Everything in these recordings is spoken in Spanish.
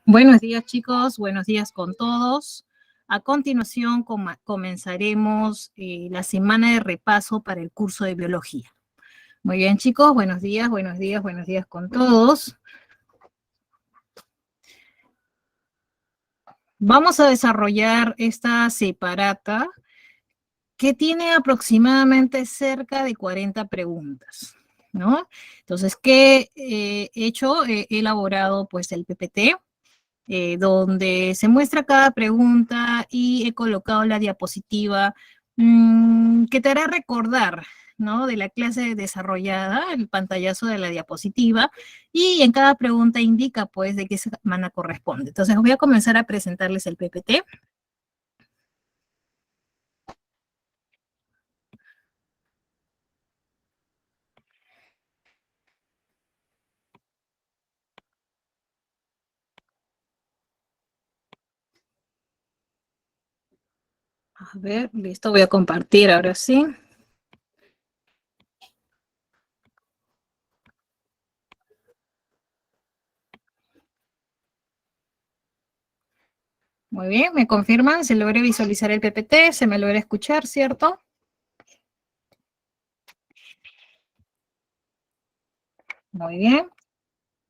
Buenos días, chicos. Buenos días con todos. A continuación, comenzaremos la semana de repaso para el curso de biología. Muy bien, chicos. Buenos días, buenos días, buenos días con todos. Vamos a desarrollar esta separata que tiene aproximadamente cerca de 40 preguntas, ¿no? Entonces, ¿qué he hecho? He elaborado, pues, el PPT, donde se muestra cada pregunta y he colocado la diapositiva que te hará recordar, ¿no? De la clase desarrollada, el pantallazo de la diapositiva, y en cada pregunta indica, pues, de qué semana corresponde. Entonces, voy a comenzar a presentarles el PPT. A ver, listo, voy a compartir ahora sí. Muy bien, me confirman, se logra visualizar el PPT, se me logra escuchar, ¿cierto? Muy bien.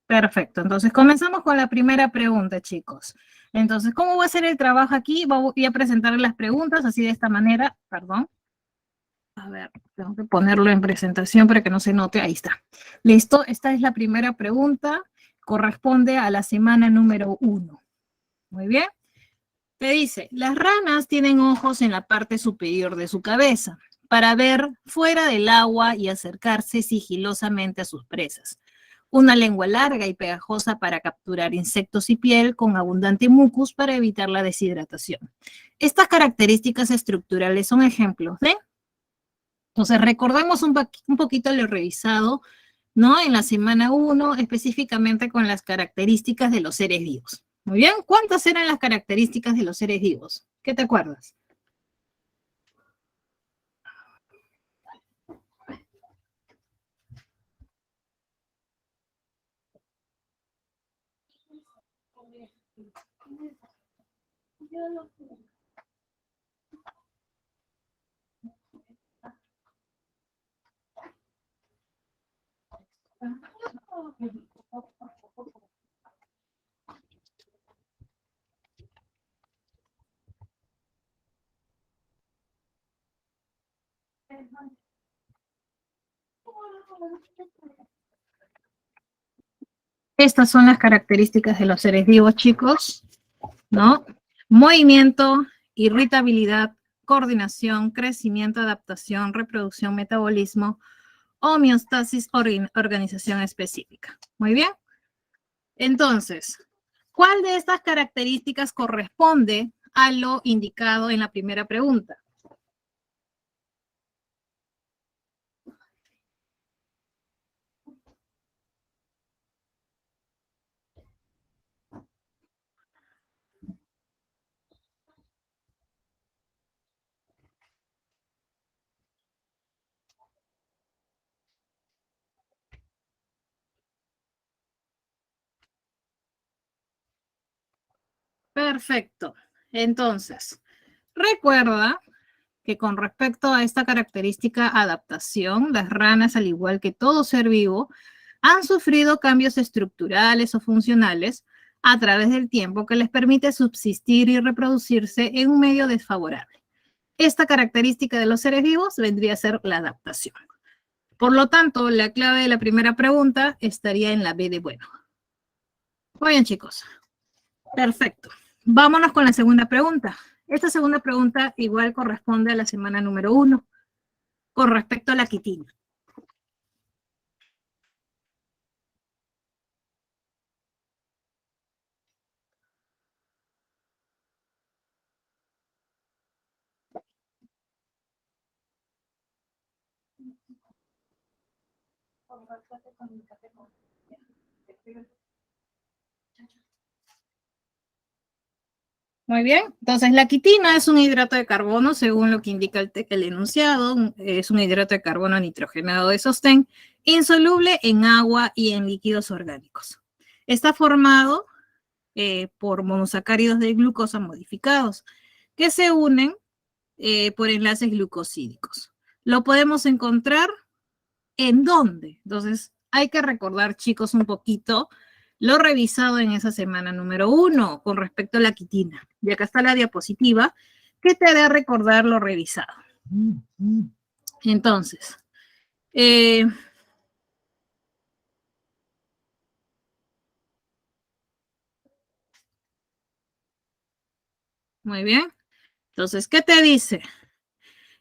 Perfecto, entonces comenzamos con la primera pregunta, chicos. Entonces, ¿cómo va a ser el trabajo aquí? Voy a presentar las preguntas así de esta manera, perdón. A ver, tengo que ponerlo en presentación para que no se note, ahí está. Listo, esta es la primera pregunta, corresponde a la semana número 1. Muy bien. Te dice, las ranas tienen ojos en la parte superior de su cabeza para ver fuera del agua y acercarse sigilosamente a sus presas. Una lengua larga y pegajosa para capturar insectos y piel con abundante mucus para evitar la deshidratación. Estas características estructurales son ejemplos de... Entonces, recordamos un poquito lo revisado, ¿no? En la semana 1, específicamente con las características de los seres vivos. Muy bien, ¿cuántas eran las características de los seres vivos? ¿Qué te acuerdas? Estas son las características de los seres vivos, chicos, ¿no? Movimiento, irritabilidad, coordinación, crecimiento, adaptación, reproducción, metabolismo, homeostasis, organización específica. Muy bien. Entonces, ¿cuál de estas características corresponde a lo indicado en la primera pregunta? Perfecto. Entonces, recuerda que con respecto a esta característica adaptación, las ranas, al igual que todo ser vivo, han sufrido cambios estructurales o funcionales a través del tiempo que les permite subsistir y reproducirse en un medio desfavorable. Esta característica de los seres vivos vendría a ser la adaptación. Por lo tanto, la clave de la primera pregunta estaría en la B de bueno. Muy bien, chicos. Perfecto. Vámonos con la segunda pregunta. Esta segunda pregunta igual corresponde a la semana número 1, con respecto a la quitina. Muy bien, entonces la quitina es un hidrato de carbono, según lo que indica el enunciado, es un hidrato de carbono nitrogenado de sostén, insoluble en agua y en líquidos orgánicos. Está formado por monosacáridos de glucosa modificados, que se unen por enlaces glucosídicos. ¿Lo podemos encontrar en dónde? Entonces, hay que recordar, chicos, un poquito lo revisado en esa semana número 1 con respecto a la quitina. Y acá está la diapositiva que te hará recordar lo revisado. Entonces, muy bien. Entonces, ¿qué te dice?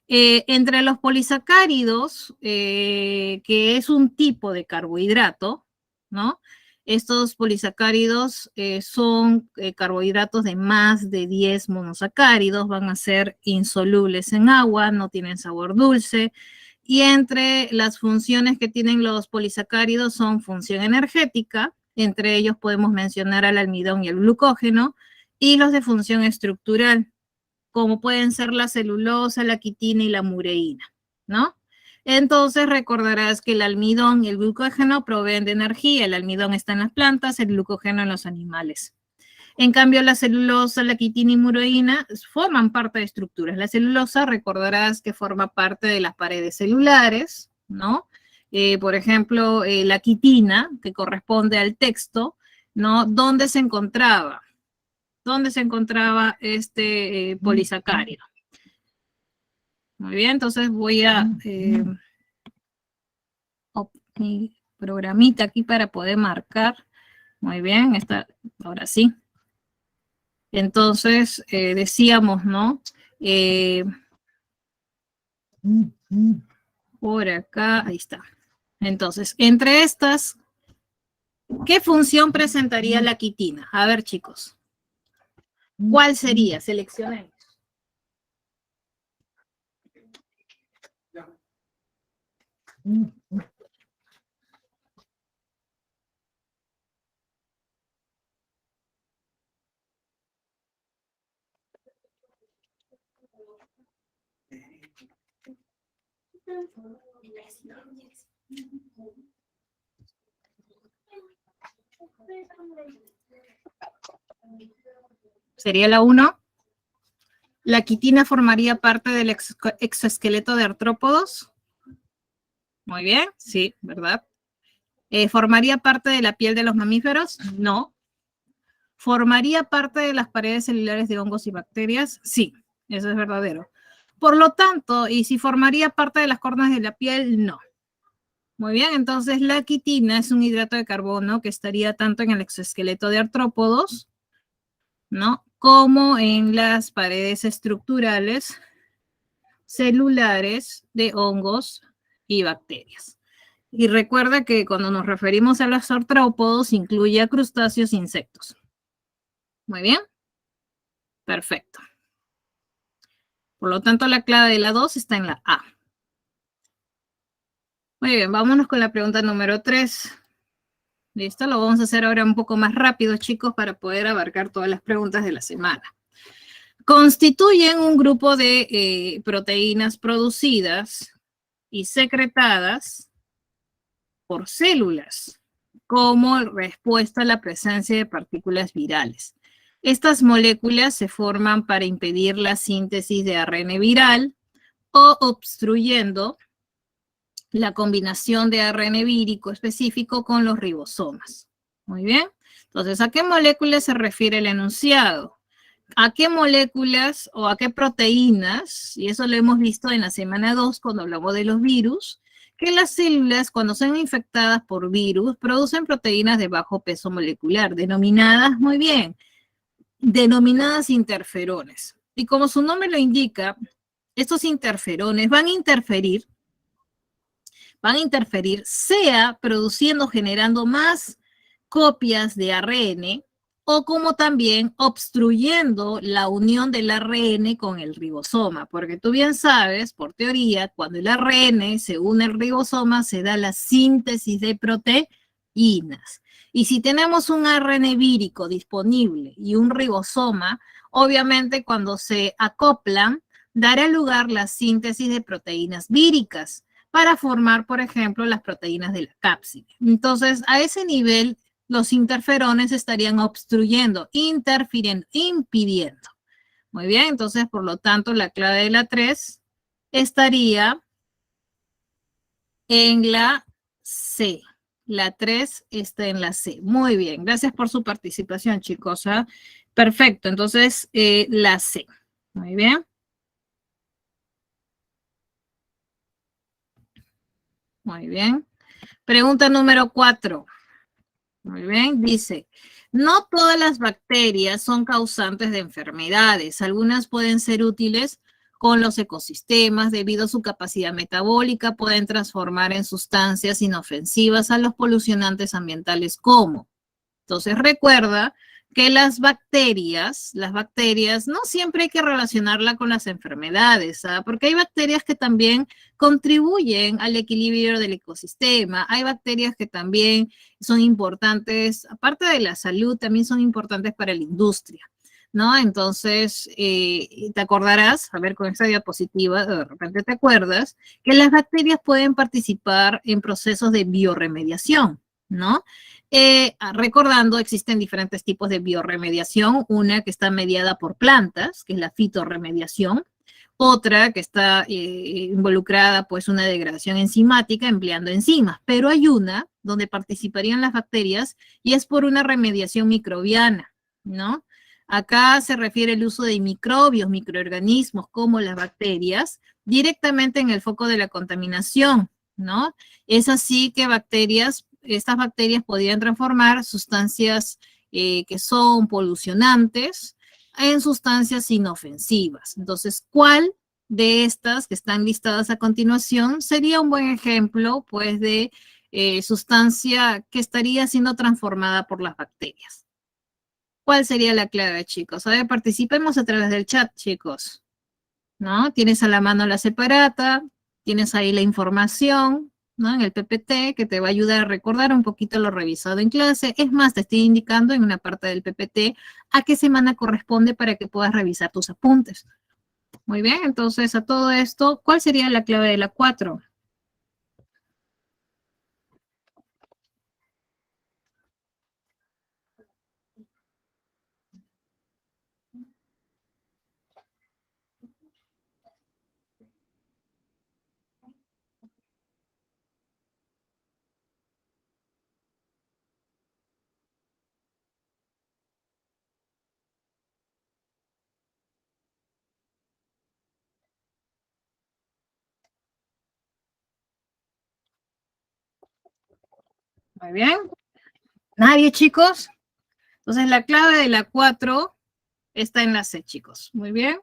Entre los polisacáridos, que es un tipo de carbohidrato, ¿no? Estos polisacáridos son carbohidratos de más de 10 monosacáridos, van a ser insolubles en agua, no tienen sabor dulce. Y entre las funciones que tienen los polisacáridos son función energética, entre ellos podemos mencionar al almidón y el glucógeno, y los de función estructural, como pueden ser la celulosa, la quitina y la mureína, ¿no? Entonces recordarás que el almidón y el glucógeno proveen de energía. El almidón está en las plantas, el glucógeno en los animales. En cambio, la celulosa, la quitina y mureína forman parte de estructuras. La celulosa, recordarás que forma parte de las paredes celulares, ¿no? Por ejemplo, la quitina, que corresponde al texto, ¿no? ¿Dónde se encontraba? ¿Dónde se encontraba este polisacárido? Muy bien, entonces voy a mi programita aquí para poder marcar. Muy bien, ahora sí. Entonces, decíamos, ¿no? Por acá, ahí está. Entonces, entre estas, ¿qué función presentaría la quitina? A ver, chicos. ¿Cuál sería? Seleccionemos. Sería la 1. La quitina formaría parte del exoesqueleto de artrópodos. Muy bien, sí, ¿verdad? ¿Formaría parte de la piel de los mamíferos? No. ¿Formaría parte de las paredes celulares de hongos y bacterias? Sí, eso es verdadero. Por lo tanto, ¿y si formaría parte de las cornas de la piel? No. Muy bien, entonces la quitina es un hidrato de carbono que estaría tanto en el exoesqueleto de artrópodos, ¿no? Como en las paredes estructurales celulares de hongos y bacterias. Y recuerda que cuando nos referimos a los artrópodos, incluye a crustáceos e insectos. Muy bien. Perfecto. Por lo tanto, la clave de la 2 está en la A. Muy bien, vámonos con la pregunta número 3. ¿Listo? Lo vamos a hacer ahora un poco más rápido, chicos, para poder abarcar todas las preguntas de la semana. Constituyen un grupo de proteínas producidas y secretadas por células como respuesta a la presencia de partículas virales. Estas moléculas se forman para impedir la síntesis de ARN viral o obstruyendo la combinación de ARN vírico específico con los ribosomas. Muy bien. Entonces, ¿a qué moléculas se refiere el enunciado? ¿A qué moléculas o a qué proteínas? Y eso lo hemos visto en la semana 2 cuando hablamos de los virus, que las células cuando son infectadas por virus producen proteínas de bajo peso molecular, denominadas, muy bien, denominadas interferones. Y como su nombre lo indica, estos interferones van a interferir sea produciendo, generando más copias de ARN o como también obstruyendo la unión del ARN con el ribosoma, porque tú bien sabes, por teoría, cuando el ARN se une al ribosoma, se da la síntesis de proteínas. Y si tenemos un ARN vírico disponible y un ribosoma, obviamente cuando se acoplan, dará lugar la síntesis de proteínas víricas para formar, por ejemplo, las proteínas de la cápside. Entonces, a ese nivel los interferones estarían obstruyendo, interfiriendo, impidiendo. Muy bien, entonces, por lo tanto, la clave de la 3 estaría en la C. La 3 está en la C. Muy bien, gracias por su participación, chicos. ¿Ah? Perfecto, entonces, la C. Muy bien. Muy bien. Pregunta número 4. Muy bien, dice, no todas las bacterias son causantes de enfermedades. Algunas pueden ser útiles con los ecosistemas debido a su capacidad metabólica, pueden transformar en sustancias inofensivas a los polucionantes ambientales como. Entonces recuerda que las bacterias no siempre hay que relacionarla con las enfermedades, ¿ah? Porque hay bacterias que también contribuyen al equilibrio del ecosistema, hay bacterias que también son importantes, aparte de la salud, también son importantes para la industria, ¿no? Entonces, te acordarás, a ver con esta diapositiva, de repente te acuerdas, que las bacterias pueden participar en procesos de bioremediación, ¿no? Recordando, existen diferentes tipos de bioremediación, una que está mediada por plantas, que es la fitorremediación, otra que está involucrada, pues, una degradación enzimática empleando enzimas, pero hay una donde participarían las bacterias y es por una remediación microbiana, ¿no? Acá se refiere el uso de microbios, microorganismos como las bacterias, directamente en el foco de la contaminación, ¿no? Es así que estas bacterias podrían transformar sustancias que son polucionantes en sustancias inofensivas. Entonces, ¿cuál de estas que están listadas a continuación sería un buen ejemplo, pues, de sustancia que estaría siendo transformada por las bacterias? ¿Cuál sería la clave, chicos? A ver, participemos a través del chat, chicos. ¿No? Tienes a la mano la separata, tienes ahí la información, ¿no? En el PPT, que te va a ayudar a recordar un poquito lo revisado en clase. Es más, te estoy indicando en una parte del PPT a qué semana corresponde para que puedas revisar tus apuntes. Muy bien, entonces a todo esto, ¿cuál sería la clave de la 4? Muy bien. ¿Nadie, chicos? Entonces la clave de la 4 está en la C, chicos. Muy bien.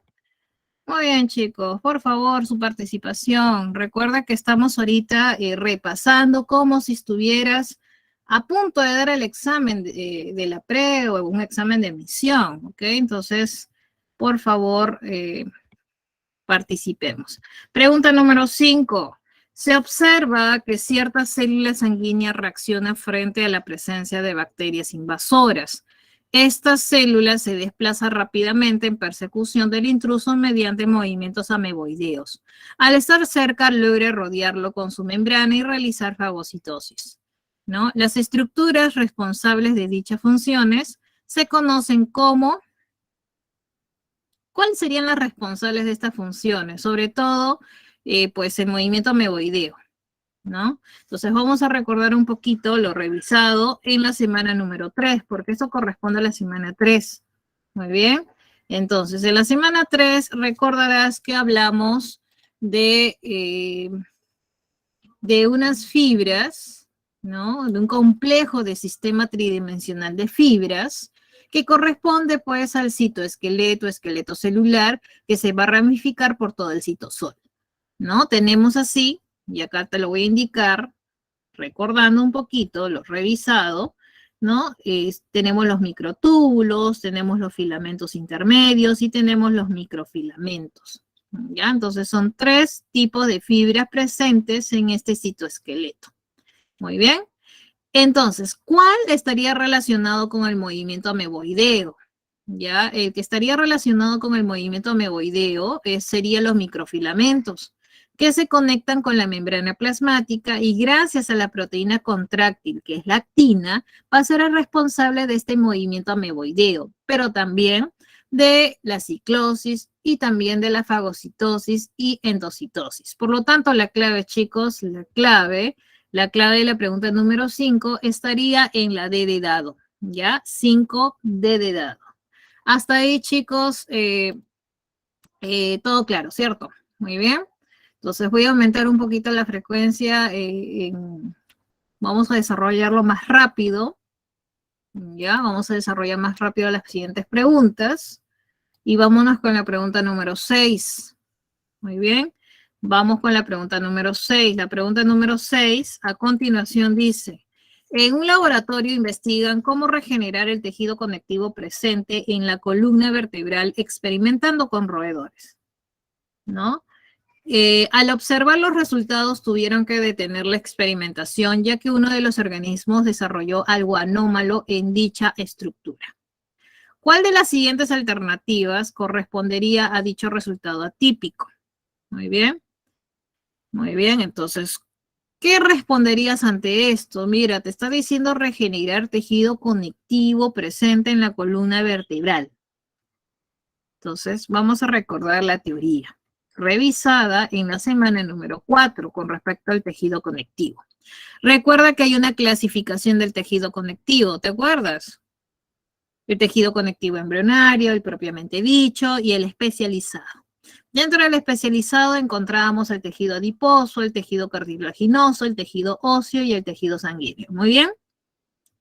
Muy bien, chicos, por favor, su participación. Recuerda que estamos ahorita repasando como si estuvieras a punto de dar el examen de la pre o un examen de admisión, ¿ok? Entonces, por favor, participemos. Pregunta número 5. Se observa que ciertas células sanguíneas reaccionan frente a la presencia de bacterias invasoras. Estas células se desplazan rápidamente en persecución del intruso mediante movimientos ameboideos. Al estar cerca, logra rodearlo con su membrana y realizar fagocitosis, ¿no? Las estructuras responsables de dichas funciones se conocen como... ¿Cuáles serían las responsables de estas funciones? Sobre todo, pues el movimiento ameboideo, ¿no? Entonces vamos a recordar un poquito lo revisado en la semana número 3, porque eso corresponde a la semana 3. Muy bien. Entonces, en la semana 3 recordarás que hablamos de unas fibras, ¿no? De un complejo de sistema tridimensional de fibras que corresponde pues al citoesqueleto, esqueleto celular, que se va a ramificar por todo el citosol, ¿no? Tenemos así, y acá te lo voy a indicar, recordando un poquito lo revisado, ¿no? Tenemos los microtúbulos, tenemos los filamentos intermedios y tenemos los microfilamentos, ¿ya? Entonces son 3 tipos de fibras presentes en este citoesqueleto. Muy bien. Entonces, ¿cuál estaría relacionado con el movimiento ameboideo? ¿Ya? El que estaría relacionado con el movimiento ameboideo serían los microfilamentos, que se conectan con la membrana plasmática y gracias a la proteína contráctil, que es la actina, va a ser el responsable de este movimiento ameboideo, pero también de la ciclosis y también de la fagocitosis y endocitosis. Por lo tanto, la clave, chicos, la clave de la pregunta número 5 estaría en la D de dado, ¿ya? 5D de dado. Hasta ahí, chicos, todo claro, ¿cierto? Muy bien. Entonces voy a aumentar un poquito la frecuencia. Vamos a desarrollarlo más rápido. Ya, vamos a desarrollar más rápido las siguientes preguntas. Y vámonos con la pregunta número 6. Muy bien. Vamos con la pregunta número 6. La pregunta número 6 a continuación dice, en un laboratorio investigan cómo regenerar el tejido conectivo presente en la columna vertebral experimentando con roedores, ¿no? Al observar los resultados tuvieron que detener la experimentación ya que uno de los organismos desarrolló algo anómalo en dicha estructura. ¿Cuál de las siguientes alternativas correspondería a dicho resultado atípico? Muy bien. Muy bien, entonces, ¿qué responderías ante esto? Mira, te está diciendo regenerar tejido conectivo presente en la columna vertebral. Entonces, vamos a recordar la teoría revisada en la semana número 4 con respecto al tejido conectivo. Recuerda que hay una clasificación del tejido conectivo, ¿te acuerdas? El tejido conectivo embrionario, el propiamente dicho y el especializado. Dentro del especializado encontrábamos el tejido adiposo, el tejido cartilaginoso, el tejido óseo y el tejido sanguíneo. Muy bien.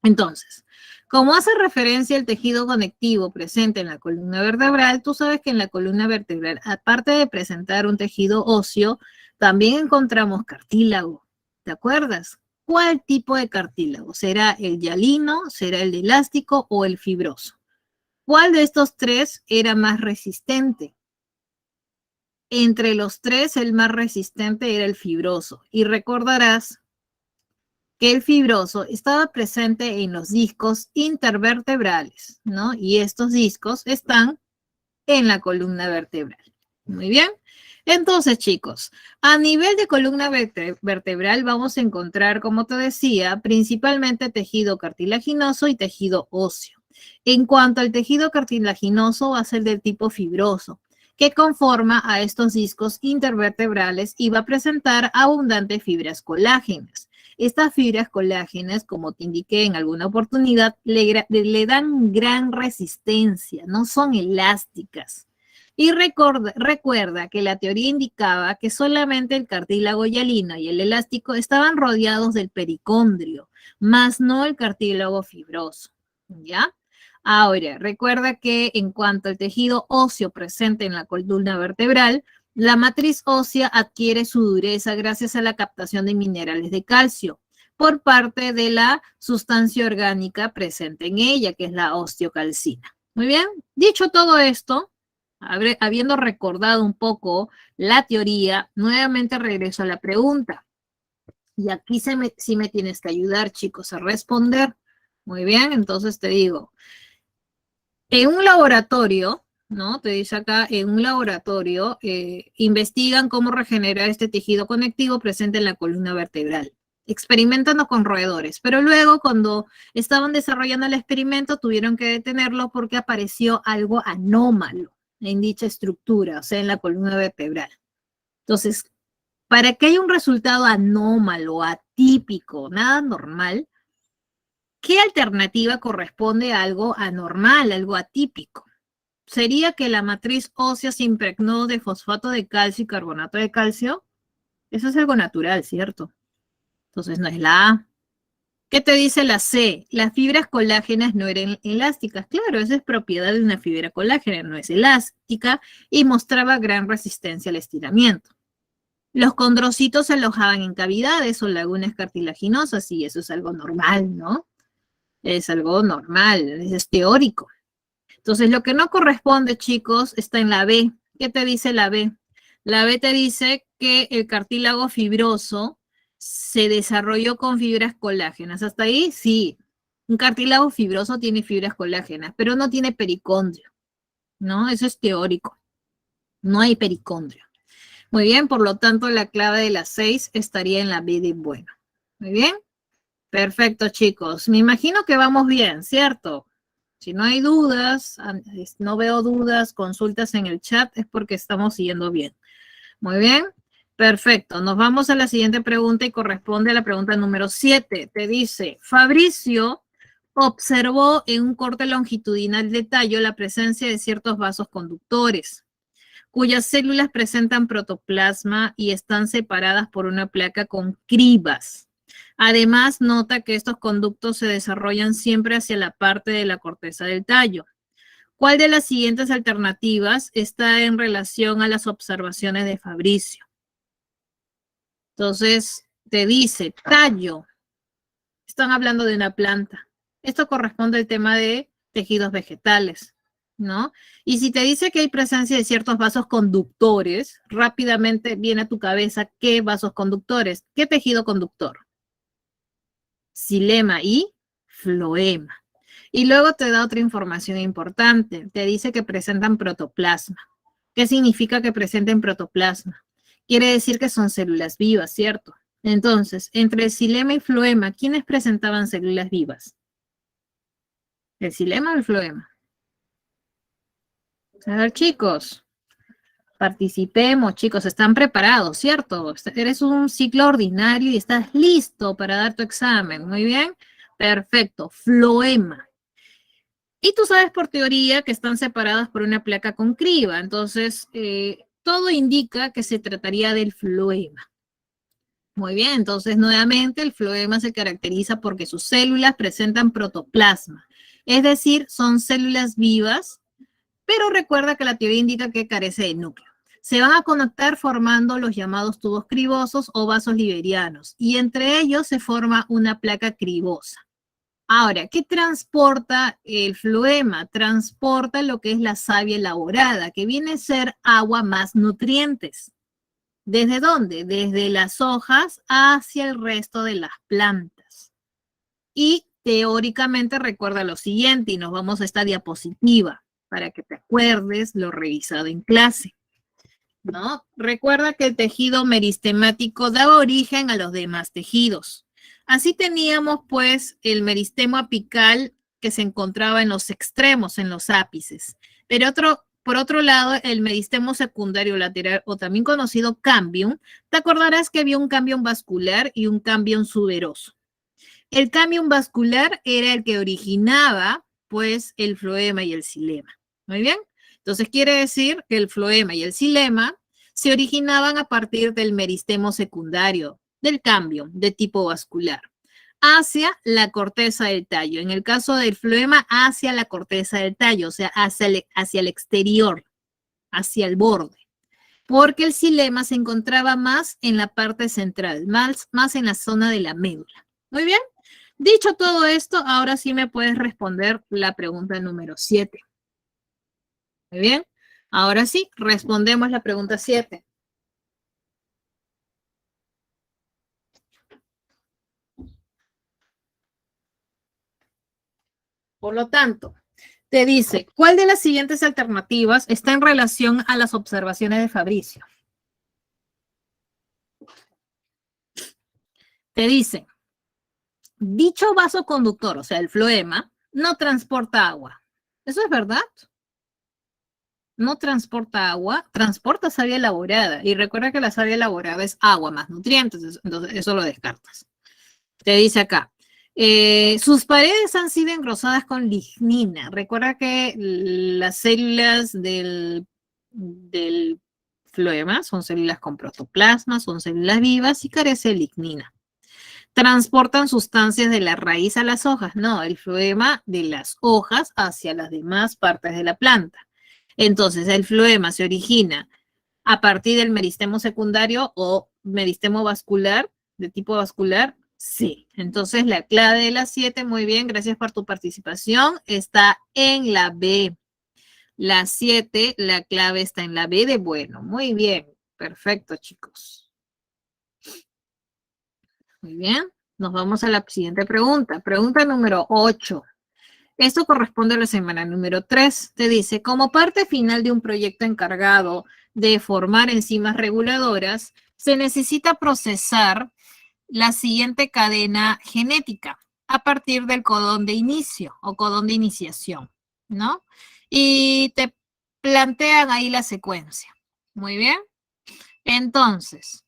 Entonces, como hace referencia al tejido conectivo presente en la columna vertebral, tú sabes que en la columna vertebral, aparte de presentar un tejido óseo, también encontramos cartílago. ¿Te acuerdas? ¿Cuál tipo de cartílago? ¿Será el hialino, será el elástico o el fibroso? ¿Cuál de estos tres era más resistente? Entre los tres, el más resistente era el fibroso. Y recordarás que el fibroso estaba presente en los discos intervertebrales, ¿no? Y estos discos están en la columna vertebral. Muy bien. Entonces, chicos, a nivel de columna vertebral vamos a encontrar, como te decía, principalmente tejido cartilaginoso y tejido óseo. En cuanto al tejido cartilaginoso, va a ser del tipo fibroso, que conforma a estos discos intervertebrales y va a presentar abundantes fibras colágenas. Estas fibras colágenas, como te indiqué en alguna oportunidad, le dan gran resistencia, no son elásticas. Y recuerda que la teoría indicaba que solamente el cartílago hialino y el elástico estaban rodeados del pericondrio, más no el cartílago fibroso, ¿ya? Ahora, recuerda que en cuanto al tejido óseo presente en la columna vertebral, la matriz ósea adquiere su dureza gracias a la captación de minerales de calcio por parte de la sustancia orgánica presente en ella, que es la osteocalcina. Muy bien, dicho todo esto, habiendo recordado un poco la teoría, nuevamente regreso a la pregunta. Y aquí sí me tienes que ayudar, chicos, a responder. Muy bien, entonces te digo, en un laboratorio, ¿no? Te dice acá, en un laboratorio, investigan cómo regenerar este tejido conectivo presente en la columna vertebral, experimentando con roedores. Pero luego, cuando estaban desarrollando el experimento, tuvieron que detenerlo porque apareció algo anómalo en dicha estructura, o sea, en la columna vertebral. Entonces, para que haya un resultado anómalo, atípico, nada normal, ¿qué alternativa corresponde a algo anormal, algo atípico? ¿Sería que la matriz ósea se impregnó de fosfato de calcio y carbonato de calcio? Eso es algo natural, ¿cierto? Entonces no es la A. ¿Qué te dice la C? Las fibras colágenas no eran elásticas. Claro, esa es propiedad de una fibra colágena, no es elástica y mostraba gran resistencia al estiramiento. Los condrocitos se alojaban en cavidades o lagunas cartilaginosas y eso es algo normal, ¿no? Es algo normal, es teórico. Entonces, lo que no corresponde, chicos, está en la B. ¿Qué te dice la B? La B te dice que el cartílago fibroso se desarrolló con fibras colágenas. ¿Hasta ahí? Sí. Un cartílago fibroso tiene fibras colágenas, pero no tiene pericondrio, ¿no? Eso es teórico. No hay pericondrio. Muy bien, por lo tanto, la clave de las 6 estaría en la B de bueno. Muy bien. Perfecto, chicos. Me imagino que vamos bien, ¿cierto? Si no hay dudas, no veo dudas, consultas en el chat, es porque estamos siguiendo bien. Muy bien. Perfecto. Nos vamos a la siguiente pregunta y corresponde a la pregunta número 7. Te dice, Fabricio observó en un corte longitudinal de tallo la presencia de ciertos vasos conductores, cuyas células presentan protoplasma y están separadas por una placa con cribas. Además, nota que estos conductos se desarrollan siempre hacia la parte de la corteza del tallo. ¿Cuál de las siguientes alternativas está en relación a las observaciones de Fabricio? Entonces, te dice tallo. Están hablando de una planta. Esto corresponde al tema de tejidos vegetales, ¿no? Y si te dice que hay presencia de ciertos vasos conductores, rápidamente viene a tu cabeza qué vasos conductores, qué tejido conductor. Xilema y floema. Y luego te da otra información importante. Te dice que presentan protoplasma. ¿Qué significa que presenten protoplasma? Quiere decir que son células vivas, ¿cierto? Entonces, entre el xilema y floema, ¿quiénes presentaban células vivas? ¿El xilema o el floema? A ver, chicos, participemos, chicos, están preparados, ¿cierto? Eres un ciclo ordinario y estás listo para dar tu examen. Muy bien, perfecto, floema. Y tú sabes por teoría que están separadas por una placa con criba, entonces todo indica que se trataría del floema. Muy bien, entonces nuevamente el floema se caracteriza porque sus células presentan protoplasma, es decir, son células vivas, pero recuerda que la teoría indica que carece de núcleo. Se van a conectar formando los llamados tubos cribosos o vasos liberianos, y entre ellos se forma una placa cribosa. Ahora, ¿qué transporta el floema? Transporta lo que es la savia elaborada, que viene a ser agua más nutrientes. ¿Desde dónde? Desde las hojas hacia el resto de las plantas. Y teóricamente recuerda lo siguiente, y nos vamos a esta diapositiva para que te acuerdes lo revisado en clase, ¿no? Recuerda que el tejido meristemático daba origen a los demás tejidos. Así teníamos pues el meristemo apical que se encontraba en los extremos, en los ápices. Pero por otro lado, el meristemo secundario lateral, o también conocido cambium, te acordarás que había un cambium vascular y un cambium suberoso. El cambium vascular era el que originaba pues el floema y el xilema. Muy bien. Entonces quiere decir que el floema y el xilema se originaban a partir del meristemo secundario, del cambium de tipo vascular, hacia la corteza del tallo. En el caso del floema, hacia la corteza del tallo, o sea, hacia el exterior, hacia el borde. Porque el xilema se encontraba más en la parte central, más en la zona de la médula. Muy bien. Dicho todo esto, ahora sí me puedes responder la pregunta número 7. Muy bien. Ahora sí, respondemos la pregunta 7. Por lo tanto, te dice, ¿cuál de las siguientes alternativas está en relación a las observaciones de Fabricio? Te dice, dicho vaso conductor, o sea, el floema, no transporta agua. ¿Eso es verdad? No transporta agua, transporta savia elaborada. Y recuerda que la savia elaborada es agua más nutrientes, entonces eso lo descartas. Te dice acá, sus paredes han sido engrosadas con lignina. Recuerda que las células del floema son células con protoplasma, son células vivas y carece de lignina. ¿Transportan sustancias de la raíz a las hojas? No, el floema de las hojas hacia las demás partes de la planta. Entonces, el floema se origina a partir del meristemo secundario o meristemo vascular, de tipo vascular. Sí, entonces la clave de la 7, muy bien, gracias por tu participación, está en la B. La 7, la clave está en la B de bueno. Muy bien, perfecto, chicos. Muy bien, nos vamos a la siguiente pregunta. Pregunta número 8. Esto corresponde a la semana número 3. Te dice, como parte final de un proyecto encargado de formar enzimas reguladoras, se necesita procesar la siguiente cadena genética a partir del codón de inicio o codón de iniciación, ¿no? Y te plantean ahí la secuencia. Muy bien. Entonces,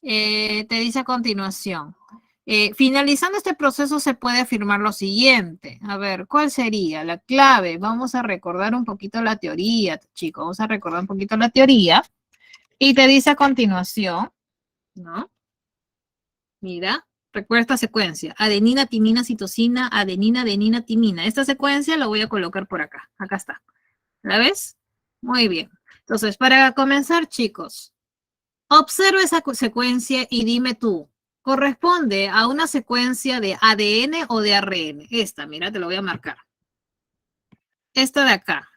te dice a continuación, finalizando este proceso se puede afirmar lo siguiente. A ver, ¿cuál sería la clave? Vamos a recordar un poquito la teoría, chicos. Vamos a recordar un poquito la teoría. Y te dice a continuación, ¿no? Mira, recuerda esta secuencia. Adenina, timina, citosina, adenina, adenina, timina. Esta secuencia la voy a colocar por acá. Acá está. ¿La ves? Muy bien. Entonces, para comenzar, chicos, observa esa secuencia y dime tú, ¿corresponde a una secuencia de ADN o de ARN? Esta, mira, te lo voy a marcar. Esta de acá.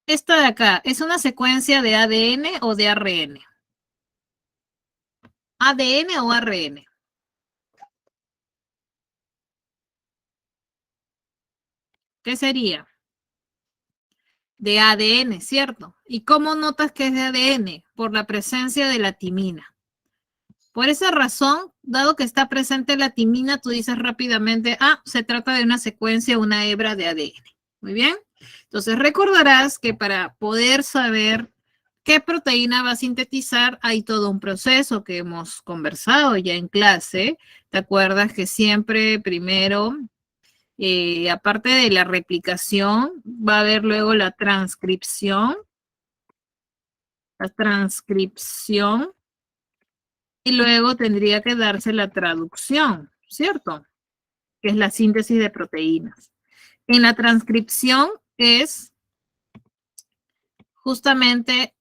Esta de acá, ¿es una secuencia de ADN o de ARN? ¿ADN o ARN? ¿Qué sería? De ADN, ¿cierto? ¿Y cómo notas que es de ADN? Por la presencia de la timina. Por esa razón, dado que está presente la timina, tú dices rápidamente, ah, se trata de una secuencia, una hebra de ADN. Muy bien. Entonces recordarás que para poder saber qué proteína va a sintetizar, hay todo un proceso que hemos conversado ya en clase. ¿Te acuerdas que siempre primero, aparte de la replicación, va a haber luego la transcripción? La transcripción y luego tendría que darse la traducción, ¿cierto? Que es la síntesis de proteínas. En la transcripción es justamente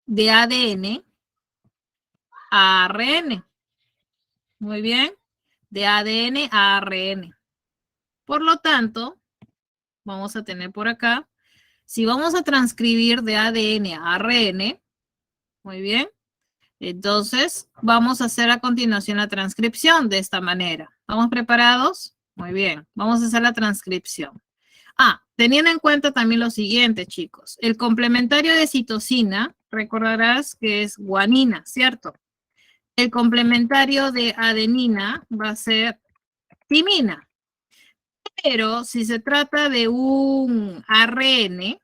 de ADN a ARN. Muy bien, de ADN a ARN. Por lo tanto, vamos a tener por acá, si vamos a transcribir de ADN a ARN, muy bien, entonces vamos a hacer a continuación la transcripción de esta manera. ¿Estamos preparados? Muy bien, vamos a hacer la transcripción. Ah, teniendo en cuenta también lo siguiente, chicos. El complementario de citosina, recordarás que es guanina, ¿cierto? El complementario de adenina va a ser timina. Pero si se trata de un ARN,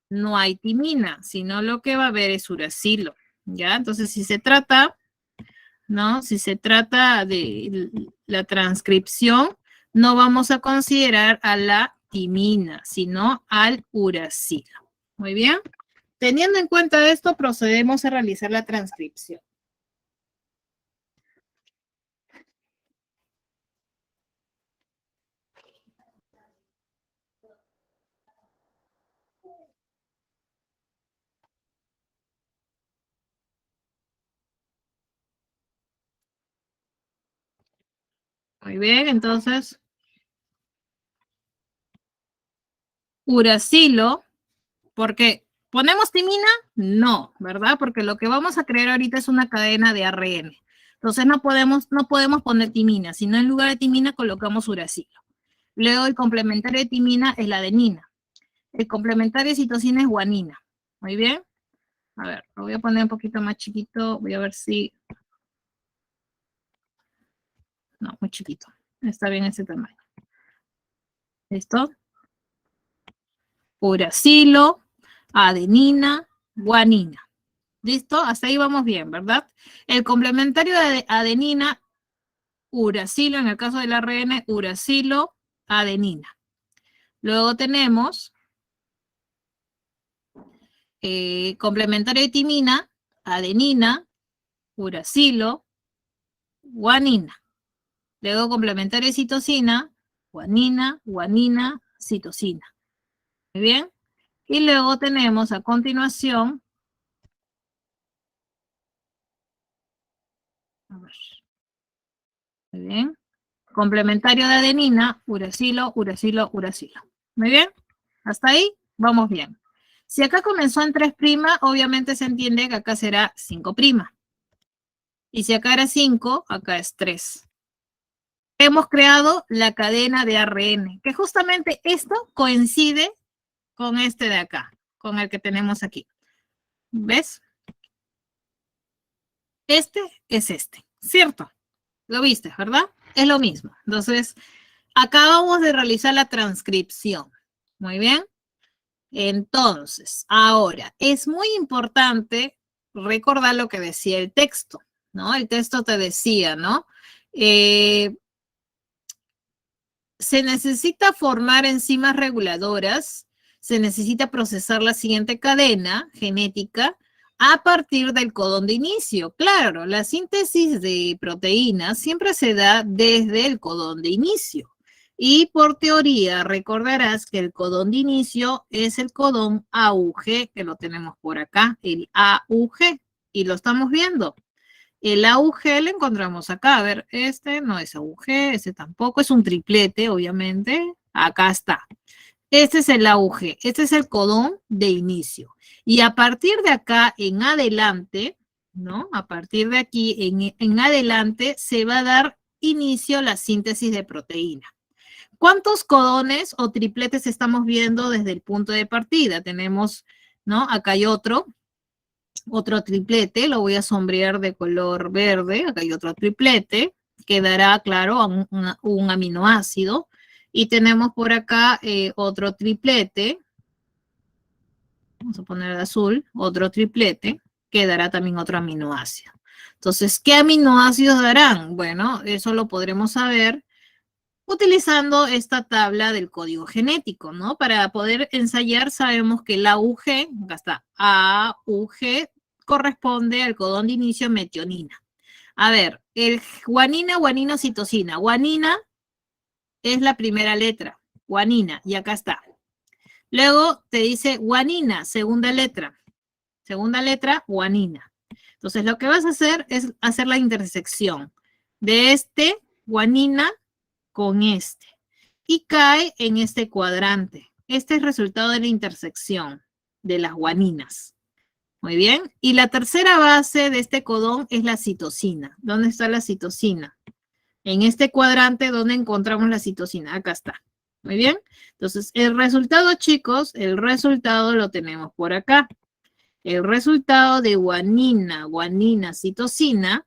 no hay timina, sino lo que va a haber es uracilo, ¿ya? Entonces, si se trata, ¿no? Si se trata de la transcripción, no vamos a considerar a la timina, sino al uracilo. Muy bien. Teniendo en cuenta esto, procedemos a realizar la transcripción. Muy bien, entonces, uracilo, porque ¿ponemos timina? No, ¿verdad? Porque lo que vamos a crear ahorita es una cadena de ARN. Entonces no podemos poner timina, sino en lugar de timina colocamos uracilo. Luego el complementario de timina es la adenina. El complementario de citosina es guanina. Muy bien. A ver, lo voy a poner un poquito más chiquito. Voy a ver si... No, muy chiquito. Está bien ese tamaño. ¿Listo? Uracilo, adenina, guanina. ¿Listo? Hasta ahí vamos bien, ¿verdad? El complementario de adenina, uracilo, en el caso del ARN, uracilo, adenina. Luego tenemos complementario de timina, adenina, uracilo, guanina. Luego complementario de citosina, guanina, guanina, citosina. Muy bien. Y luego tenemos a continuación, a ver, muy bien, complementario de adenina, uracilo, uracilo, uracilo. Muy bien. Hasta ahí vamos bien. Si acá comenzó en 3', obviamente se entiende que acá será 5'. Y si acá era 5, acá es 3. Hemos creado la cadena de ARN, que justamente esto coincide con este de acá, con el que tenemos aquí. ¿Ves? Este es este, ¿cierto? Lo viste, ¿verdad? Es lo mismo. Entonces, acabamos de realizar la transcripción. Muy bien. Entonces, ahora, es muy importante recordar lo que decía el texto, ¿no? El texto te decía, ¿no? Se necesita formar enzimas reguladoras, se necesita procesar la siguiente cadena genética a partir del codón de inicio. Claro, la síntesis de proteínas siempre se da desde el codón de inicio. Y por teoría recordarás que el codón de inicio es el codón AUG, que lo tenemos por acá, el AUG, y lo estamos viendo. El AUG lo encontramos acá. A ver, este no es AUG, este tampoco. Es un triplete, obviamente. Acá está. Este es el AUG. Este es el codón de inicio. Y a partir de acá en adelante, ¿no? A partir de aquí en adelante se va a dar inicio a la síntesis de proteína. ¿Cuántos codones o tripletes estamos viendo desde el punto de partida? Tenemos, ¿no? Acá hay otro triplete, lo voy a sombrear de color verde, acá hay otro triplete, que dará, claro, un aminoácido, y tenemos por acá otro triplete, vamos a poner de azul, otro triplete, que dará también otro aminoácido. Entonces, ¿qué aminoácidos darán? Bueno, eso lo podremos saber utilizando esta tabla del código genético, ¿no? Para poder ensayar sabemos que el AUG, acá está, AUG corresponde al codón de inicio metionina. A ver, el guanina, guanina, citosina. Guanina es la primera letra, guanina, y acá está. Luego te dice guanina, segunda letra, guanina. Entonces lo que vas a hacer es hacer la intersección de este guanina con este y cae en este cuadrante. Este es el resultado de la intersección de las guaninas. Muy bien. Y la tercera base de este codón es la citosina. ¿Dónde está la citosina? En este cuadrante, ¿dónde encontramos la citosina? Acá está. Muy bien. Entonces, el resultado, chicos, el resultado lo tenemos por acá. El resultado de guanina, citosina,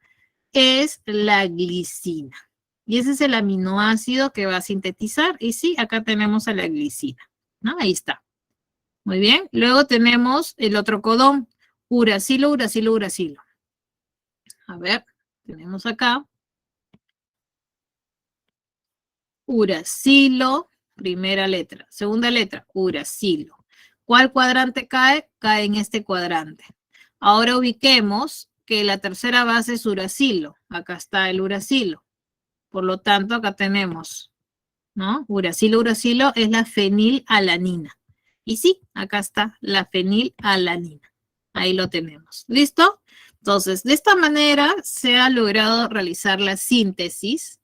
es la glicina. Y ese es el aminoácido que va a sintetizar. Y sí, acá tenemos a la glicina, ¿no? Ahí está. Muy bien. Luego tenemos el otro codón, uracilo, uracilo, uracilo. A ver, tenemos acá. Uracilo, primera letra. Segunda letra, uracilo. ¿Cuál cuadrante cae? Cae en este cuadrante. Ahora ubiquemos que la tercera base es uracilo. Acá está el uracilo. Por lo tanto, acá tenemos, ¿no? Uracilo, uracilo es la fenilalanina. Y sí, acá está la fenilalanina. Ahí lo tenemos. ¿Listo? Entonces, de esta manera se ha logrado realizar la síntesis.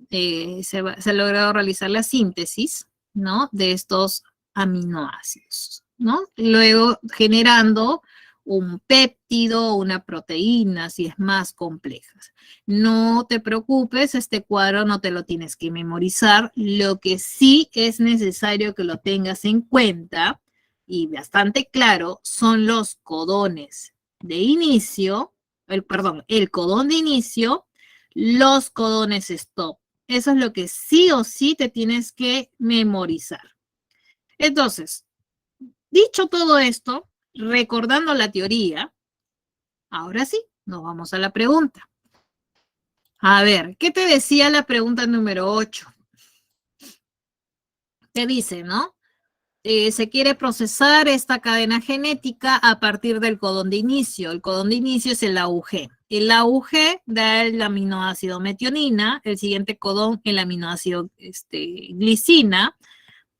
Se ha logrado realizar la síntesis, ¿no? De estos aminoácidos, ¿no? Luego generando un péptido, una proteína, si es más compleja. No te preocupes, este cuadro no te lo tienes que memorizar. Lo que sí es necesario que lo tengas en cuenta y bastante claro son los codones de inicio, el codón de inicio, los codones stop. Eso es lo que sí o sí te tienes que memorizar. Entonces, dicho todo esto, recordando la teoría, ahora sí, nos vamos a la pregunta. A ver, ¿qué te decía la pregunta número 8? Te dice, ¿no? Se quiere procesar esta cadena genética a partir del codón de inicio. El codón de inicio es el AUG. El AUG da el aminoácido metionina, el siguiente codón el aminoácido glicina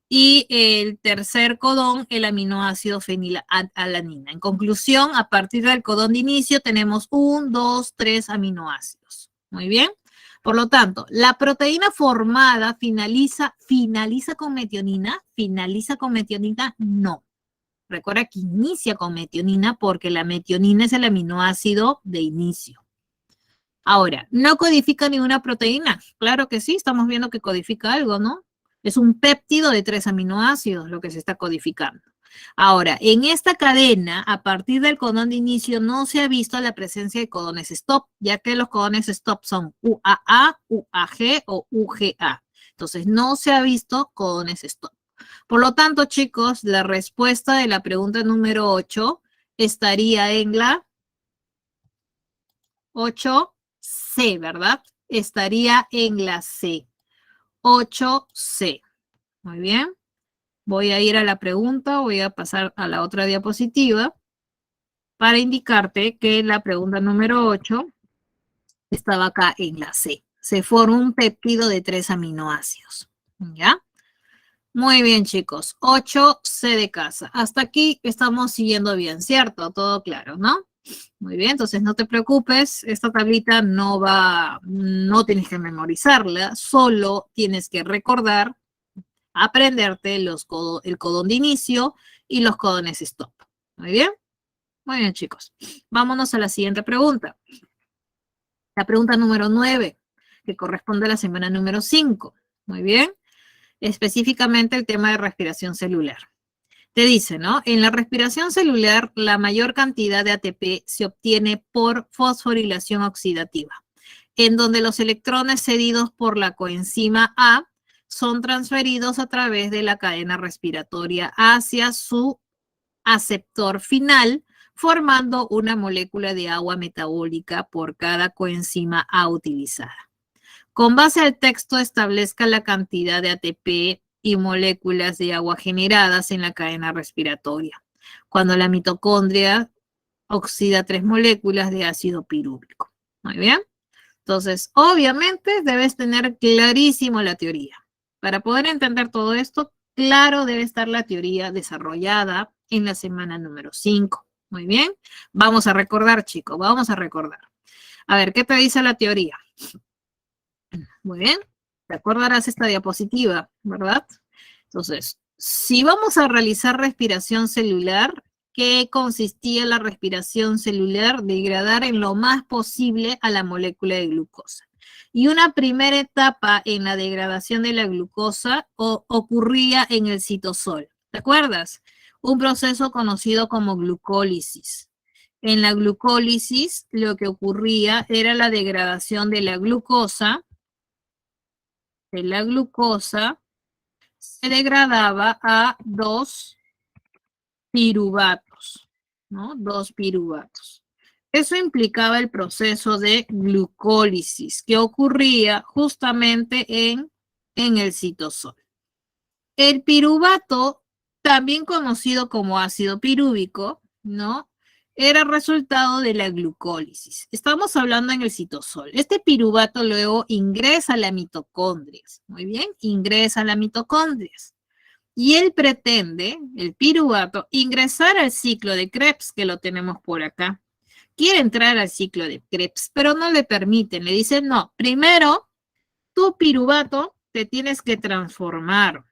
y el tercer codón el aminoácido fenilalanina. En conclusión, a partir del codón de inicio tenemos 1, 2, 3 aminoácidos. Muy bien. Por lo tanto, la proteína formada finaliza con metionina, no. Recuerda que inicia con metionina porque la metionina es el aminoácido de inicio. Ahora, ¿no codifica ninguna proteína? Claro que sí, estamos viendo que codifica algo, ¿no? Es un péptido de 3 aminoácidos lo que se está codificando. Ahora, en esta cadena, a partir del codón de inicio, no se ha visto la presencia de codones stop, ya que los codones stop son UAA, UAG o UGA. Entonces, no se ha visto codones stop. Por lo tanto, chicos, la respuesta de la pregunta número 8 estaría en la 8C, ¿verdad? Estaría en la C. 8C. Muy bien. Voy a ir a la pregunta, voy a pasar a la otra diapositiva para indicarte que la pregunta número 8 estaba acá en la C. Se forma un péptido de 3 aminoácidos. ¿Ya? Muy bien, chicos. 8C de casa. Hasta aquí estamos siguiendo bien, ¿cierto? Todo claro, ¿no? Muy bien, entonces no te preocupes. Esta tablita no tienes que memorizarla, solo tienes que recordar, aprenderte el codón de inicio y los codones stop. Muy bien. Muy bien, chicos. Vámonos a la siguiente pregunta. La pregunta número 9, que corresponde a la semana número 5. Muy bien. Específicamente el tema de respiración celular. Te dice, ¿no? En la respiración celular, la mayor cantidad de ATP se obtiene por fosforilación oxidativa, en donde los electrones cedidos por la coenzima A son transferidos a través de la cadena respiratoria hacia su aceptor final, formando una molécula de agua metabólica por cada coenzima A utilizada. Con base al texto, establezca la cantidad de ATP y moléculas de agua generadas en la cadena respiratoria, cuando la mitocondria oxida 3 moléculas de ácido pirúvico. Muy bien. Entonces, obviamente, debes tener clarísimo la teoría. Para poder entender todo esto, claro debe estar la teoría desarrollada en la semana número 5. Muy bien. Vamos a recordar, chicos, vamos a recordar. A ver, ¿qué te dice la teoría? Muy bien. Te acordarás esta diapositiva, ¿verdad? Entonces, si vamos a realizar respiración celular, ¿qué consistía la respiración celular? Degradar en lo más posible a la molécula de glucosa. Y una primera etapa en la degradación de la glucosa ocurría en el citosol. ¿Te acuerdas? Un proceso conocido como glucólisis. En la glucólisis, lo que ocurría era la degradación de la glucosa se degradaba a 2 piruvatos, ¿no? 2 piruvatos. Eso implicaba el proceso de glucólisis que ocurría justamente en el citosol. El piruvato, también conocido como ácido pirúvico, ¿no? Era resultado de la glucólisis. Estamos hablando en el citosol. Este piruvato luego ingresa a la mitocondria. Muy bien, ingresa a la mitocondria. Y él pretende, el piruvato, ingresar al ciclo de Krebs, que lo tenemos por acá. Quiere entrar al ciclo de Krebs, pero no le permiten. Le dicen, no, primero, tu piruvato te tienes que transformar.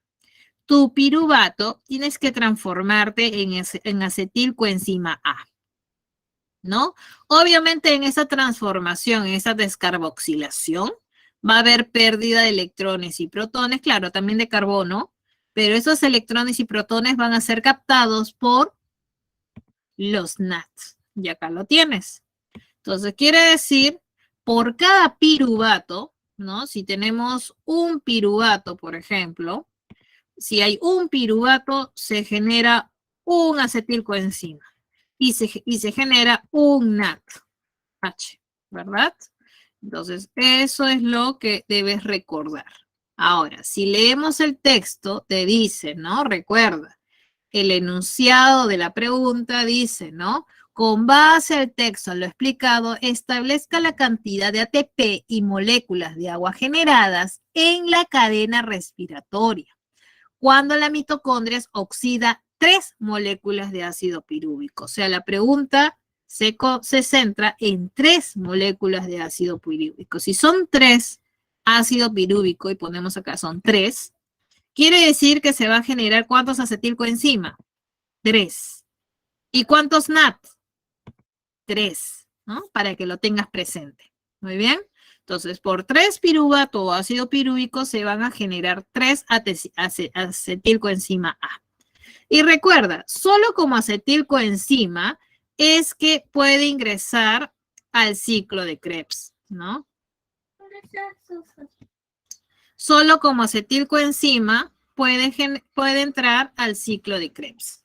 Tu piruvato tienes que transformarte en acetilcoenzima A, ¿no? Obviamente en esa transformación, en esa descarboxilación, va a haber pérdida de electrones y protones, claro, también de carbono, pero esos electrones y protones van a ser captados por los NADs. Y acá lo tienes. Entonces, quiere decir, por cada piruvato, ¿no? Si tenemos un piruvato, por ejemplo, si hay un piruvato, se genera un acetilcoenzima y se genera un NADH, ¿verdad? Entonces, eso es lo que debes recordar. Ahora, si leemos el texto, te dice, ¿no? Recuerda, el enunciado de la pregunta dice, ¿no? Con base al texto, lo explicado, establezca la cantidad de ATP y moléculas de agua generadas en la cadena respiratoria cuando la mitocondria oxida 3 moléculas de ácido pirúvico. O sea, la pregunta se centra en 3 moléculas de ácido pirúvico. Si son 3 ácido pirúvico, y ponemos acá son 3, quiere decir que se va a generar ¿cuántos acetilcoenzima? 3. ¿Y cuántos NAT? 3, ¿no? Para que lo tengas presente. Muy bien. Entonces, por 3 piruvato o ácido pirúvico se van a generar 3 acetilcoenzima A. Y recuerda, solo como acetilcoenzima es que puede ingresar al ciclo de Krebs, ¿no? Solo como acetilcoenzima puede entrar al ciclo de Krebs.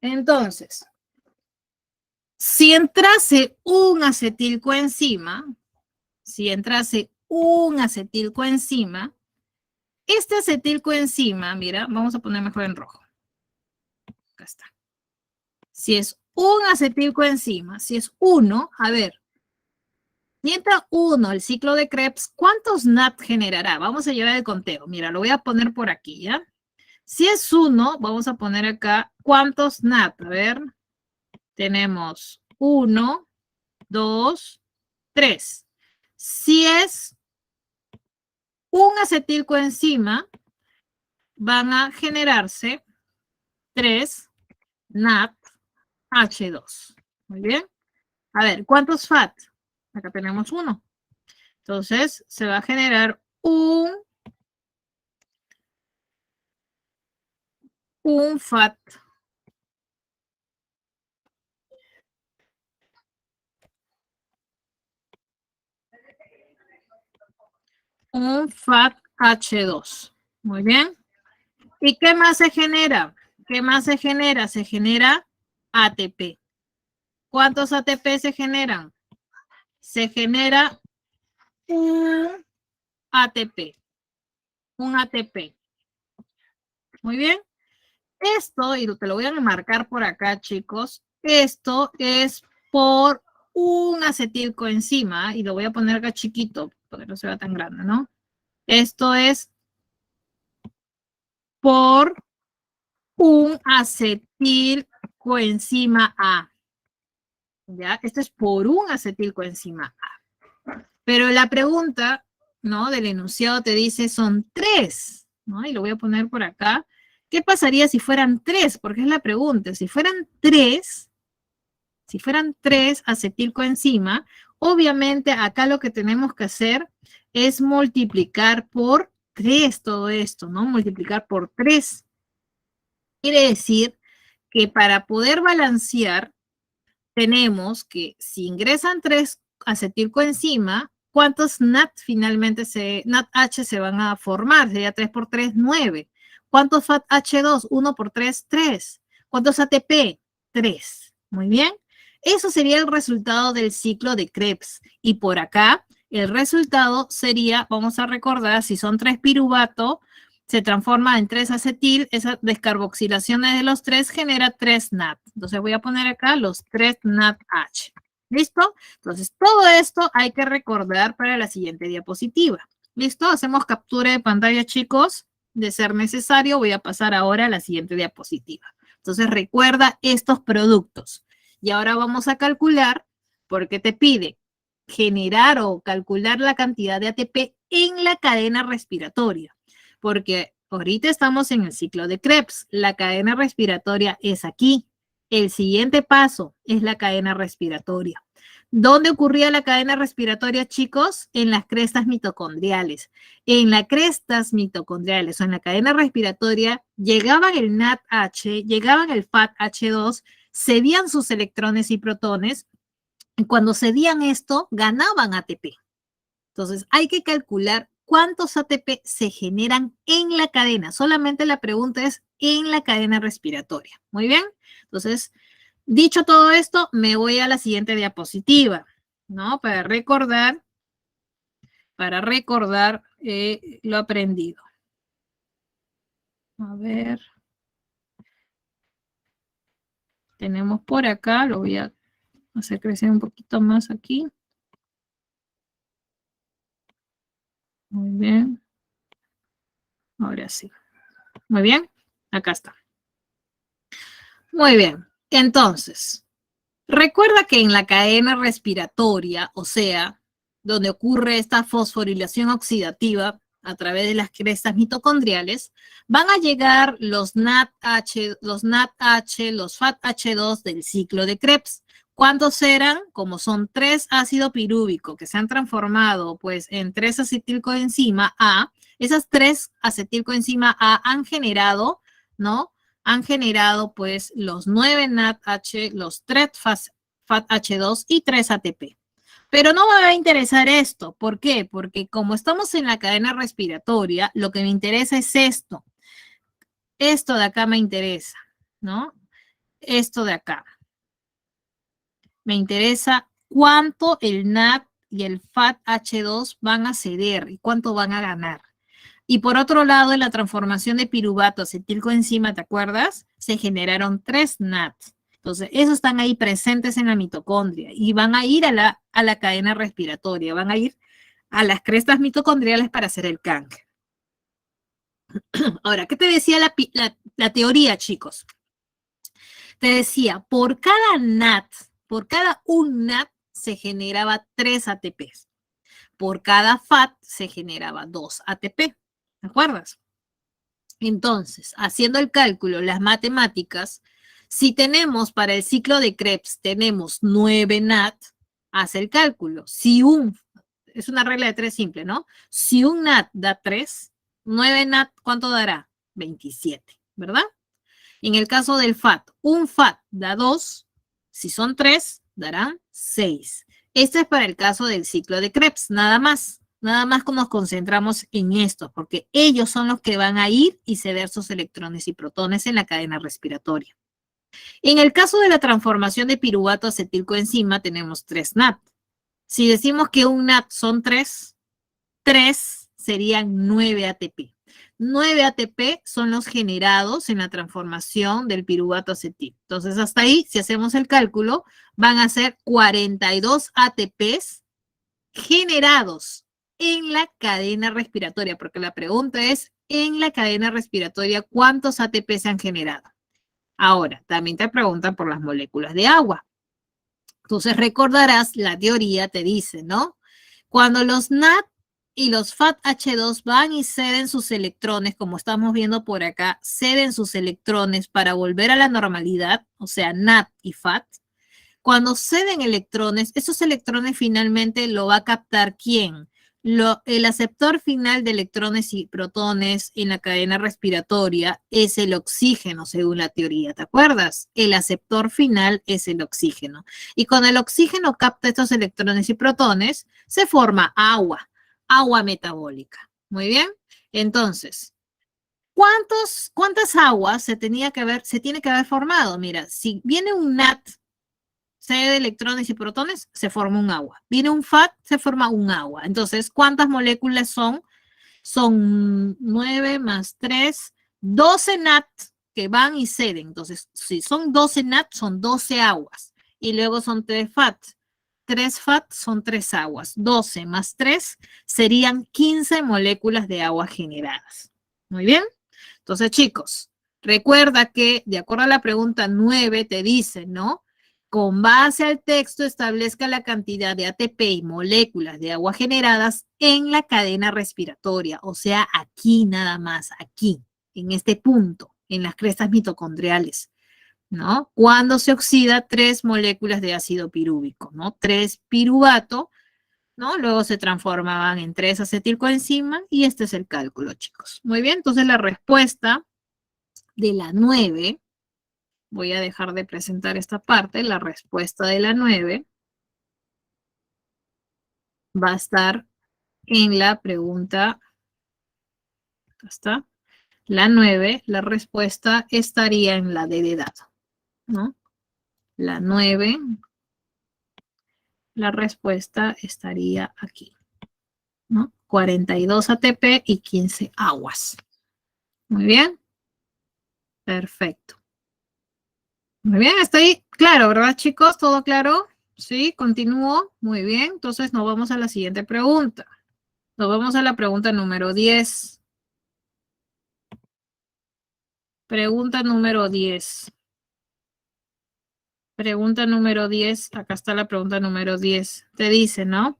Entonces, si entrase un acetilcoenzima, este acetilcoenzima, mira, vamos a poner mejor en rojo. Acá está. Si es un acetilcoenzima, si es uno, a ver, si entra uno al ciclo de Krebs, ¿cuántos NAT generará? Vamos a llevar el conteo. Mira, lo voy a poner por aquí, ¿ya? Si es uno, vamos a poner acá, ¿cuántos NAT? A ver, tenemos 1, 2, 3. Si es un acetilcoenzima, van a generarse 3 NAT H2. Muy bien. A ver, ¿cuántos FAT? Acá tenemos 1. Entonces, se va a generar un FAT. Un FAT H2. Muy bien. ¿Y qué más se genera? ¿Qué más se genera? Se genera ATP. ¿Cuántos ATP se generan? Se genera un ATP. Un ATP. Muy bien. Esto, y te lo voy a marcar por acá, chicos, esto es por un acetilcoenzima, y lo voy a poner acá chiquito, para que no se vea tan grande, ¿no? Esto es por un acetilcoenzima A. ¿Ya? Esto es por un acetilcoenzima A. Pero la pregunta, ¿no? Del enunciado te dice son 3, ¿no? Y lo voy a poner por acá. ¿Qué pasaría si fueran 3? Porque es la pregunta. Si fueran 3 acetilcoenzima, obviamente acá lo que tenemos que hacer es multiplicar por 3 todo esto, ¿no? Multiplicar por 3. Quiere decir que para poder balancear, tenemos que si ingresan 3 acetilcoenzima, ¿cuántos NAT finalmente NAT H se van a formar? Sería 3 por 3, 9. ¿Cuántos FAT H2? 1 por 3, 3. ¿Cuántos ATP? 3. Muy bien. Eso sería el resultado del ciclo de Krebs. Y por acá, el resultado sería, vamos a recordar, si son 3 piruvato, se transforma en 3 acetil, esa descarboxilación de los 3 genera 3 NAT. Entonces voy a poner acá los 3 NAT H. ¿Listo? Entonces todo esto hay que recordar para la siguiente diapositiva. ¿Listo? Hacemos captura de pantalla, chicos. De ser necesario, voy a pasar ahora a la siguiente diapositiva. Entonces recuerda estos productos. Y ahora vamos a calcular, porque te pide generar o calcular la cantidad de ATP en la cadena respiratoria. Porque ahorita estamos en el ciclo de Krebs. La cadena respiratoria es aquí. El siguiente paso es la cadena respiratoria. ¿Dónde ocurría la cadena respiratoria, chicos? En las crestas mitocondriales. En las crestas mitocondriales o en la cadena respiratoria llegaban el NADH, llegaban el FAT-H2, cedían sus electrones y protones. Y cuando cedían esto, ganaban ATP. Entonces, hay que calcular cuántos ATP se generan en la cadena. Solamente la pregunta es en la cadena respiratoria. Muy bien. Entonces, dicho todo esto, me voy a la siguiente diapositiva, ¿no? Para recordar lo aprendido. A ver. Tenemos por acá, lo voy a hacer crecer un poquito más aquí. Muy bien. Ahora sí. Muy bien. Acá está. Muy bien. Entonces, recuerda que en la cadena respiratoria, o sea, donde ocurre esta fosforilación oxidativa a través de las crestas mitocondriales, van a llegar los NADH, los FADH2 del ciclo de Krebs. ¿Cuántos eran? Como son 3 ácido pirúvico que se han transformado pues en 3 acetilcoenzima A, esas 3 acetilcoenzima A han generado, ¿no? Han generado pues los 9 NADH, los 3 FADH2 y 3 ATP. Pero no me va a interesar esto. ¿Por qué? Porque como estamos en la cadena respiratoria, lo que me interesa es esto. Esto de acá me interesa, ¿no? Esto de acá. Me interesa cuánto el NAD y el FADH2 van a ceder y cuánto van a ganar. Y por otro lado, en la transformación de piruvato a acetilcoenzima, ¿te acuerdas? Se generaron 3 NADs. Entonces, esos están ahí presentes en la mitocondria y van a ir a la cadena respiratoria, van a ir a las crestas mitocondriales para hacer el cáncer. Ahora, ¿qué te decía la teoría, chicos? Te decía, por cada NAD, por cada un NAD se generaba 3 ATPs. Por cada FAT se generaba 2 ATP. ¿Te acuerdas? Entonces, haciendo el cálculo, las matemáticas, si tenemos para el ciclo de Krebs, tenemos 9 NAT, haz el cálculo. Es una regla de 3 simple, ¿no? Si un NAT da 3, 9 NAT, ¿cuánto dará? 27, ¿verdad? En el caso del FAT, un FAT da 2, si son 3, darán 6. Este es para el caso del ciclo de Krebs, nada más. Nada más nos concentramos en esto, porque ellos son los que van a ir y ceder sus electrones y protones en la cadena respiratoria. En el caso de la transformación de piruvato a acetilcoenzima, tenemos 3 NAT. Si decimos que un NAT son 3, 3 serían 9 ATP. 9 ATP son los generados en la transformación del piruvato acetil. Entonces, hasta ahí, si hacemos el cálculo, van a ser 42 ATPs generados en la cadena respiratoria, porque la pregunta es, en la cadena respiratoria, ¿cuántos ATP se han generado? Ahora, también te preguntan por las moléculas de agua. Entonces, recordarás, la teoría te dice, ¿no? Cuando los NAD y los FADH2 van y ceden sus electrones, como estamos viendo por acá, ceden sus electrones para volver a la normalidad, o sea, NAD y FAD. Cuando ceden electrones, esos electrones finalmente lo va a captar ¿quién? El aceptor final de electrones y protones en la cadena respiratoria es el oxígeno, según la teoría, ¿te acuerdas? El aceptor final es el oxígeno. Y cuando el oxígeno capta estos electrones y protones, se forma agua, agua metabólica. Muy bien. Entonces, ¿cuántas aguas se tiene que haber formado? Mira, si viene un NAT, C de electrones y protones, se forma un agua. Viene un FAT, se forma un agua. Entonces, ¿cuántas moléculas son? Son 9 más 3, 12 NAT que van y ceden. Entonces, si son 12 NAT, son 12 aguas. Y luego son 3 FAT. 3 FAT son 3 aguas. 12 más 3 serían 15 moléculas de agua generadas. Muy bien. Entonces, chicos, recuerda que de acuerdo a la pregunta 9 te dice, ¿no? Con base al texto establezca la cantidad de ATP y moléculas de agua generadas en la cadena respiratoria, o sea, aquí nada más, aquí, en este punto, en las crestas mitocondriales, ¿no? Cuando se oxida 3 moléculas de ácido pirúvico, ¿no? 3 piruvato, ¿no? Luego se transformaban en 3 acetilcoenzima y este es el cálculo, chicos. Muy bien, entonces la respuesta de la 9, voy a dejar de presentar esta parte, la respuesta de la 9 va a estar en la pregunta, acá está, la 9, la respuesta estaría en la D de dato, ¿no? La 9, la respuesta estaría aquí, ¿no? 42 ATP y 15 aguas. Muy bien. Perfecto. Muy bien, está ahí claro, ¿verdad, chicos? ¿Todo claro? Sí, continúo. Muy bien, entonces nos vamos a la siguiente pregunta. Nos vamos a la pregunta número 10. Pregunta número 10. Pregunta número 10. Acá está la pregunta número 10. Te dice, ¿no?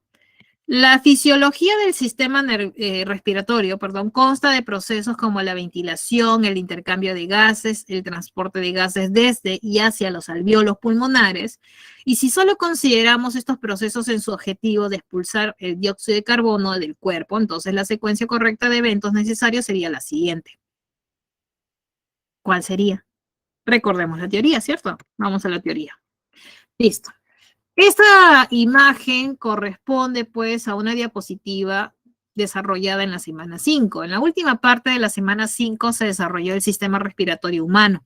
La fisiología del sistema respiratorio, consta de procesos como la ventilación, el intercambio de gases, el transporte de gases desde y hacia los alvéolos pulmonares. Y si solo consideramos estos procesos en su objetivo de expulsar el dióxido de carbono del cuerpo, entonces la secuencia correcta de eventos necesarios sería la siguiente. ¿Cuál sería? Recordemos la teoría, ¿cierto? Vamos a la teoría. Listo. Esta imagen corresponde pues a una diapositiva desarrollada en la semana 5. En la última parte de la semana 5 se desarrolló el sistema respiratorio humano,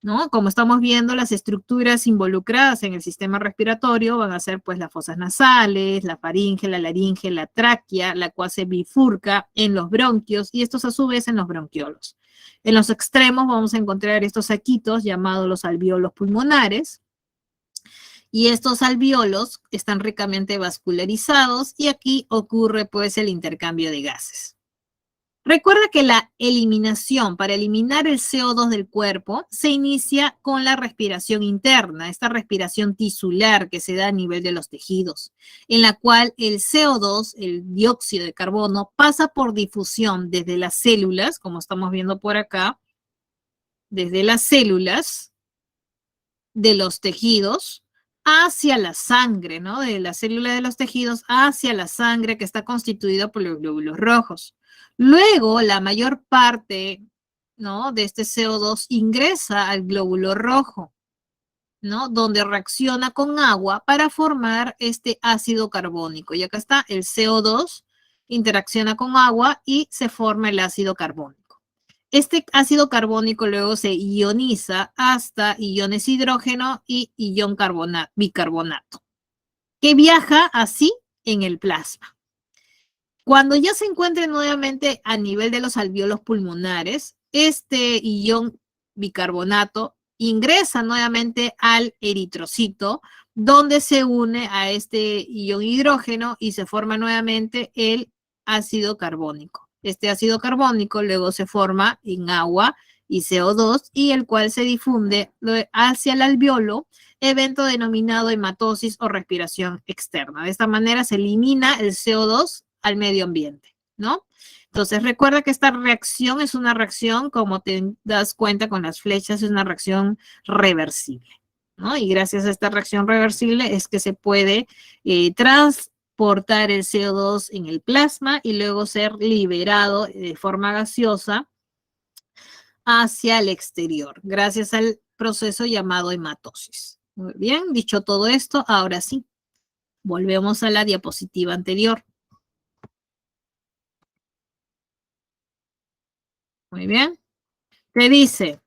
¿no? Como estamos viendo, las estructuras involucradas en el sistema respiratorio van a ser pues las fosas nasales, la faringe, la laringe, la tráquea, la cual se bifurca en los bronquios y estos a su vez en los bronquiolos. En los extremos vamos a encontrar estos saquitos llamados los alvéolos pulmonares. Y estos alvéolos están ricamente vascularizados y aquí ocurre pues el intercambio de gases. Recuerda que la eliminación, para eliminar el CO2 del cuerpo, se inicia con la respiración interna, esta respiración tisular que se da a nivel de los tejidos, en la cual el CO2, el dióxido de carbono, pasa por difusión desde las células, como estamos viendo por acá, desde las células de los tejidos hacia la sangre, ¿no? De la célula de los tejidos hacia la sangre que está constituida por los glóbulos rojos. Luego, la mayor parte, ¿no? De este CO2 ingresa al glóbulo rojo, ¿no? Donde reacciona con agua para formar este ácido carbónico. Y acá está el CO2, interacciona con agua y se forma el ácido carbónico. Este ácido carbónico luego se ioniza hasta iones hidrógeno y ion bicarbonato, que viaja así en el plasma. Cuando ya se encuentre nuevamente a nivel de los alvéolos pulmonares, este ion bicarbonato ingresa nuevamente al eritrocito, donde se une a este ion hidrógeno y se forma nuevamente el ácido carbónico. Este ácido carbónico luego se forma en agua y CO2 y el cual se difunde hacia el alvéolo, evento denominado hematosis o respiración externa. De esta manera se elimina el CO2 al medio ambiente, ¿no? Entonces recuerda que esta reacción es una reacción, como te das cuenta con las flechas, es una reacción reversible, ¿no? Y gracias a esta reacción reversible es que se puede transportar el CO2 en el plasma y luego ser liberado de forma gaseosa hacia el exterior, gracias al proceso llamado hematosis. Muy bien, dicho todo esto, ahora sí, volvemos a la diapositiva anterior. Muy bien. Te dice,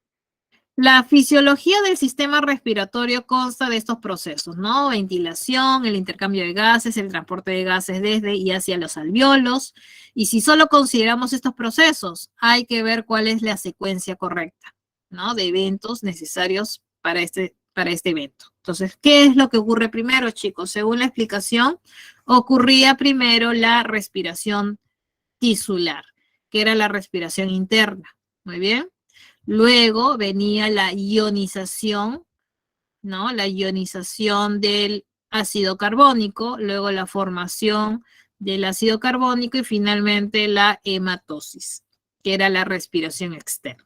la fisiología del sistema respiratorio consta de estos procesos, ¿no? Ventilación, el intercambio de gases, el transporte de gases desde y hacia los alvéolos. Y si solo consideramos estos procesos, hay que ver cuál es la secuencia correcta, ¿no? De eventos necesarios para este evento. Entonces, ¿qué es lo que ocurre primero, chicos? Según la explicación, ocurría primero la respiración tisular, que era la respiración interna. Muy bien. Luego venía la ionización, ¿no? La ionización del ácido carbónico, luego la formación del ácido carbónico y finalmente la hematosis, que era la respiración externa.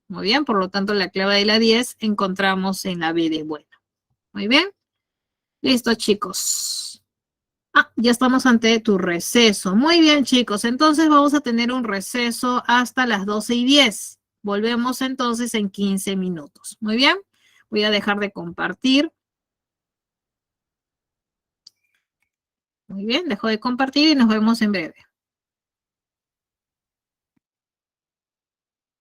Muy bien, por lo tanto la clave de la 10 encontramos en la B de bueno. Muy bien. Listo, chicos. Ya estamos ante tu receso. Muy bien, chicos. Entonces vamos a tener un receso hasta las 12:10. Volvemos entonces en 15 minutos. Muy bien. Voy a dejar de compartir. Muy bien, dejo de compartir y nos vemos en breve.